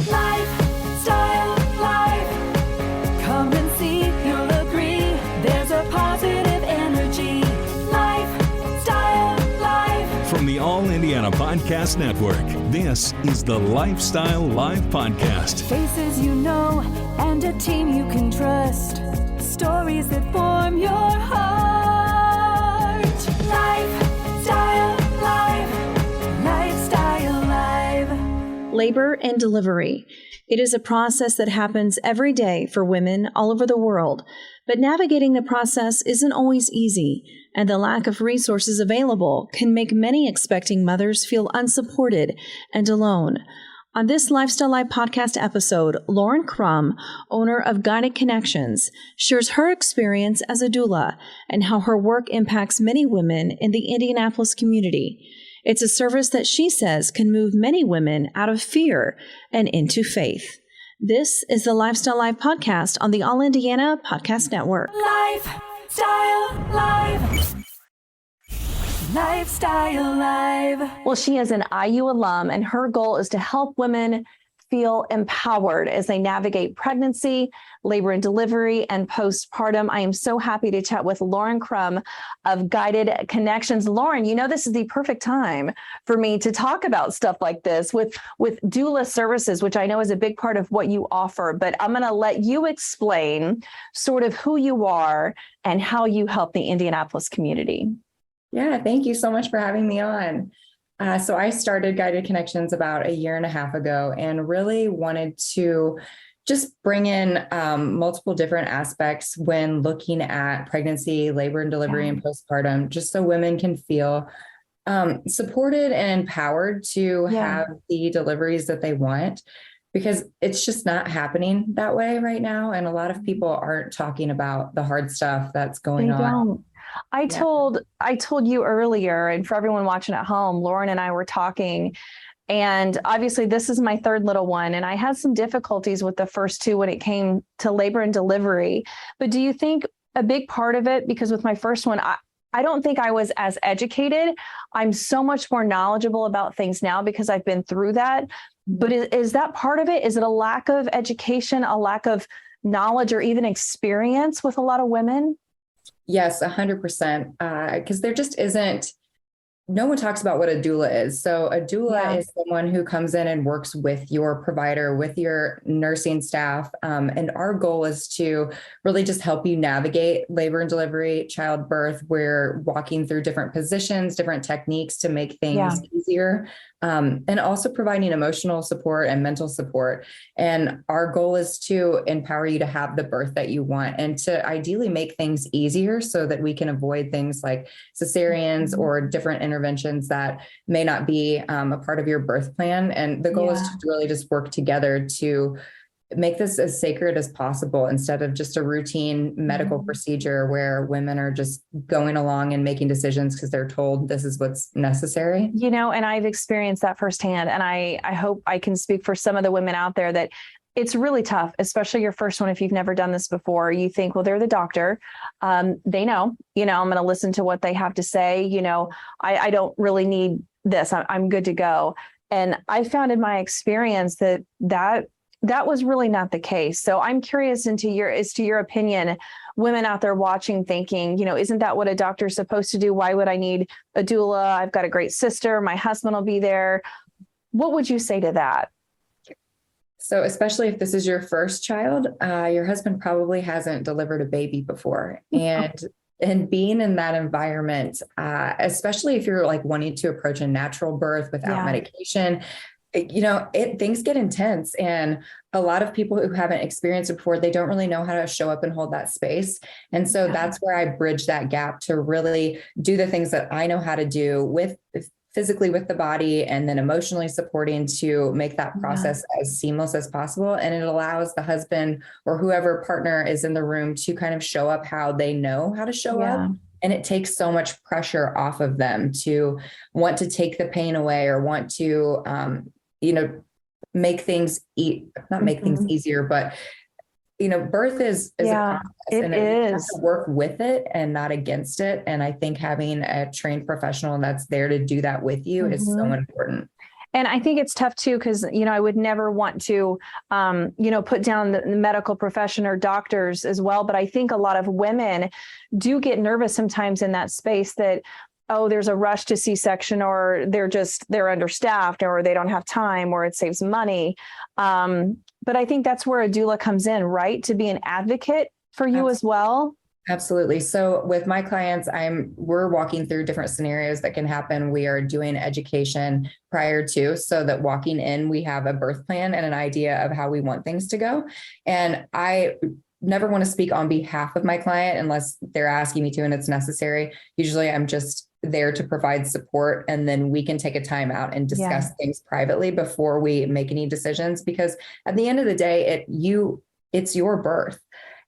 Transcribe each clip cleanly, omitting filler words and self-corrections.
Lifestyle Live. Come and see, you'll agree. There's a positive energy. Lifestyle Live. From the All Indiana Podcast Network, this is the Lifestyle Live Podcast. Faces you know and a team you can trust. Stories that form your heart. Lifestyle Live. Lifestyle Live. Labor and delivery. It is a process that happens every day for women all over the world, but navigating the process isn't always easy, and the lack of resources available can make many expecting mothers feel unsupported and alone. On this Lifestyle Live podcast episode, Lauren Crum, owner of Guided Connections, shares her experience as a doula and how her work impacts many women in the Indianapolis community. It's a service that she says can move many women out of fear and into faith. This is the Lifestyle Live podcast on the All Indiana Podcast Network. Lifestyle Live. Lifestyle Live. Well, she is an IU alum, and her goal is to help women feel empowered as they navigate pregnancy, labor and delivery, and postpartum. I am so happy to chat with Lauren Crum of Guided Connections. Lauren, you know this is the perfect time for me to talk about stuff like this with doula services, which I know is a big part of what you offer. But I'm going to let you explain sort of who you are and how you help the Indianapolis community. Yeah, thank you so much for having me on. So I started Guided Connections about a year and a half ago and really wanted to just bring in multiple different aspects when looking at pregnancy, labor and delivery, and postpartum, just so women can feel supported and empowered to have the deliveries that they want, because it's just not happening that way right now. And a lot of people aren't talking about the hard stuff that's going on. I told you earlier, and for everyone watching at home, Lauren and I were talking, and obviously this is my third little one, and I had some difficulties with the first two when it came to labor and delivery. But do you think a big part of it, because with my first one, I don't think I was as educated. I'm so much more knowledgeable about things now because I've been through that. But is that part of it? Is it a lack of education, a lack of knowledge, or even experience with a lot of women? Yes, 100%. Because there just isn't, no one talks about what a doula is. So a doula is someone who comes in and works with your provider, with your nursing staff. And our goal is to really just help you navigate labor and delivery, childbirth. We're walking through different positions, different techniques to make things easier. And also providing emotional support and mental support. And our goal is to empower you to have the birth that you want and to ideally make things easier so that we can avoid things like cesareans or different interventions that may not be a part of your birth plan. And the goal is to really just work together to make this as sacred as possible instead of just a routine medical procedure where women are just going along and making decisions because they're told this is what's necessary. You know, and I've experienced that firsthand. And I hope I can speak for some of the women out there that it's really tough, especially your first one. If you've never done this before, you think, well, they're the doctor. They know, I'm going to listen to what they have to say. I don't really need this. I'm good to go. And I found in my experience that was really not the case. So I'm curious as to your opinion, women out there watching, thinking, isn't that what a doctor's supposed to do? Why would I need a doula? I've got a great sister. My husband will be there. What would you say to that? So especially if this is your first child, your husband probably hasn't delivered a baby before. And being in that environment, especially if you're like wanting to approach a natural birth without medication, things get intense, and a lot of people who haven't experienced it before, they don't really know how to show up and hold that space. And so that's where I bridge that gap to really do the things that I know how to do physically with the body, and then emotionally supporting to make that process as seamless as possible. And it allows the husband or whoever partner is in the room to kind of show up how they know how to show up. And it takes so much pressure off of them to want to take the pain away or want to, make things things easier, but birth is a process, and you have to work with it and not against it. And I think having a trained professional that's there to do that with you is so important. And I think it's tough too, because, I would never want to, put down the medical profession or doctors as well. But I think a lot of women do get nervous sometimes in that space that, oh, there's a rush to C-section, or they're understaffed, or they don't have time, or it saves money. But I think that's where a doula comes in, right? To be an advocate for you as well. Absolutely. So with my clients, we're walking through different scenarios that can happen. We are doing education prior to, so that walking in, we have a birth plan and an idea of how we want things to go. And I never want to speak on behalf of my client unless they're asking me to and it's necessary. Usually I'm just there to provide support, and then we can take a time out and discuss things privately before we make any decisions, because at the end of the day, it's your birth.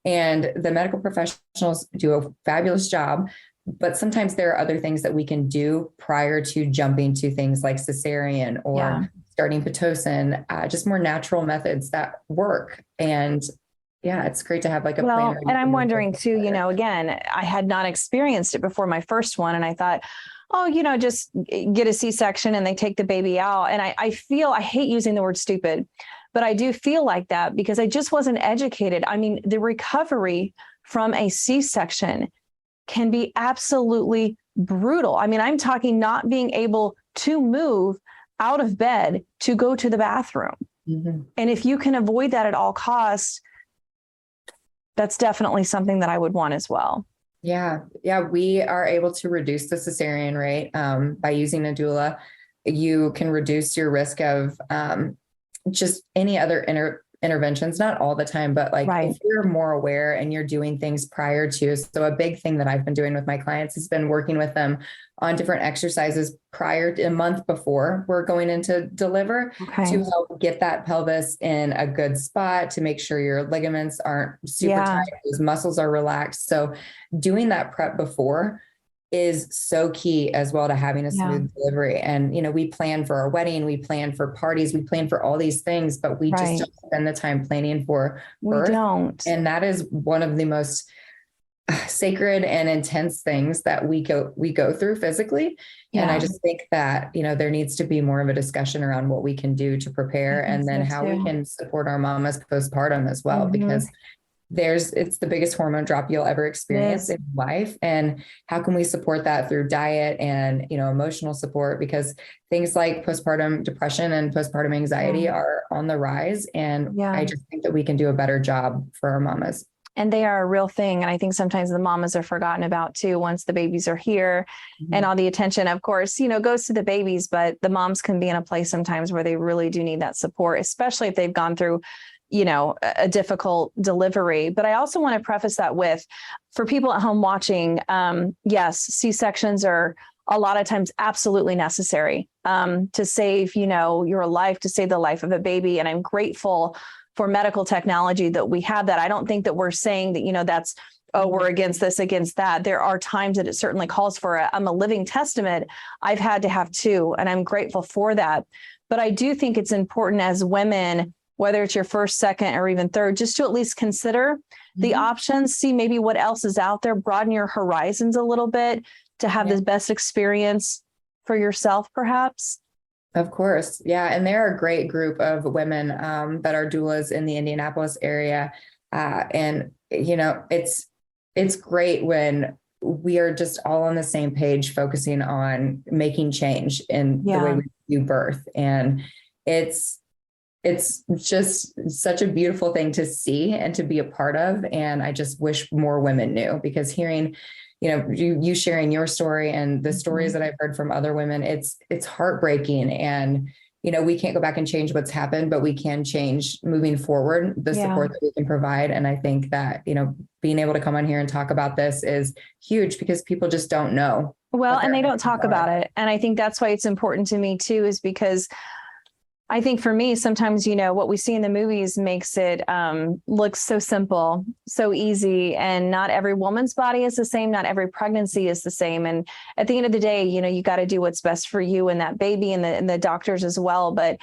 And the medical professionals do a fabulous job, but sometimes there are other things that we can do prior to jumping to things like cesarean or starting Pitocin, just more natural methods that work. And it's great to have like a plan. And I'm wondering too, again, I had not experienced it before my first one. And I thought, just get a C-section and they take the baby out. And I hate using the word stupid, but I do feel like that because I just wasn't educated. I mean, the recovery from a C-section can be absolutely brutal. I mean, I'm talking not being able to move out of bed to go to the bathroom. Mm-hmm. And if you can avoid that at all costs, that's definitely something that I would want as well. Yeah. We are able to reduce the cesarean rate by using a doula. You can reduce your risk of just any other interventions, not all the time, but if you're more aware and you're doing things prior to. So a big thing that I've been doing with my clients has been working with them on different exercises prior to a month before we're going in to deliver to help get that pelvis in a good spot, to make sure your ligaments aren't super tight, those muscles are relaxed. So doing that prep before is so key as well to having a smooth delivery. And, we plan for our wedding, we plan for parties, we plan for all these things, but we just don't spend the time planning for birth. We don't. And that is one of the most sacred and intense things that we go through physically. Yeah. And I just think that, there needs to be more of a discussion around what we can do to prepare, and then how we can support our mamas postpartum as well, because it's the biggest hormone drop you'll ever experience in life. And how can we support that through diet and, emotional support? Because things like postpartum depression and postpartum anxiety are on the rise. And I just think that we can do a better job for our mamas. And they are a real thing. And I think sometimes the mamas are forgotten about too, once the babies are here, and all the attention, of course, goes to the babies, but the moms can be in a place sometimes where they really do need that support, especially if they've gone through a difficult delivery. But I also want to preface that with, for people at home watching, yes, C-sections are a lot of times absolutely necessary to save, your life, to save the life of a baby. And I'm grateful for medical technology that we have that. I don't think that we're saying that, that's, we're against this, against that. There are times that it certainly calls for it. I'm a living testament. I've had to have two, and I'm grateful for that. But I do think it's important as women, whether it's your first, second, or even third, just to at least consider the options, see maybe what else is out there, broaden your horizons a little bit to have the best experience for yourself, perhaps. Of course. Yeah. And they're a great group of women that are doulas in the Indianapolis area. And, it's great when we are just all on the same page, focusing on making change in the way we do birth. And it's just such a beautiful thing to see and to be a part of. And I just wish more women knew, because hearing, you sharing your story and the stories that I've heard from other women, it's heartbreaking. And, we can't go back and change what's happened, but we can change moving forward the support that we can provide. And I think that, being able to come on here and talk about this is huge, because people just don't know. Well, and they don't talk about it. And I think that's why it's important to me too, is because I think for me, sometimes, what we see in the movies makes it look so simple, so easy. And not every woman's body is the same. Not every pregnancy is the same. And at the end of the day, you got to do what's best for you and that baby and the doctors as well. But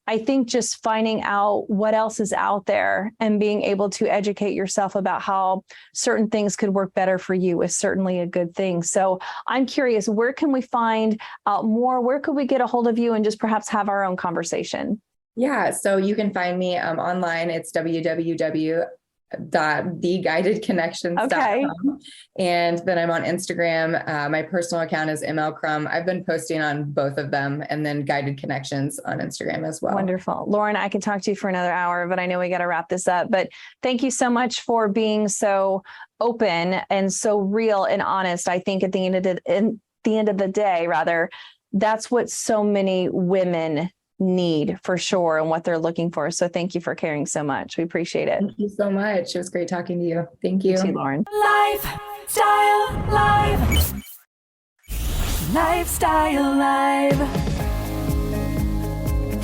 I think just finding out what else is out there and being able to educate yourself about how certain things could work better for you is certainly a good thing. So I'm curious, where can we find out more? Where could we get a hold of you and just perhaps have our own conversation? Yeah, so you can find me online. It's www.theguidedconnections.com. Okay. And then I'm on Instagram. My personal account is Crum. I've been posting on both of them, and then Guided Connections on Instagram as well. Wonderful. Lauren, I can talk to you for another hour, but I know we got to wrap this up. But thank you so much for being so open and so real and honest. I think at the end of the day, that's what so many women need for sure and what they're looking for. So thank you for caring so much. We appreciate it. Thank you so much. It was great talking to you. Thank you. You too, Lauren. Lifestyle Live. Lifestyle Live.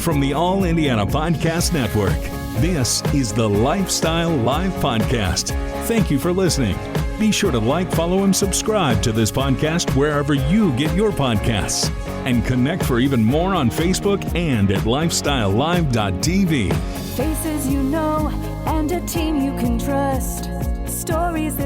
From the All Indiana Podcast Network, this is the Lifestyle Live Podcast. Thank you for listening. Be sure to like, follow, and subscribe to this podcast wherever you get your podcasts. And connect for even more on Facebook and at lifestylelive.tv. Faces you know and a team you can trust. Stories that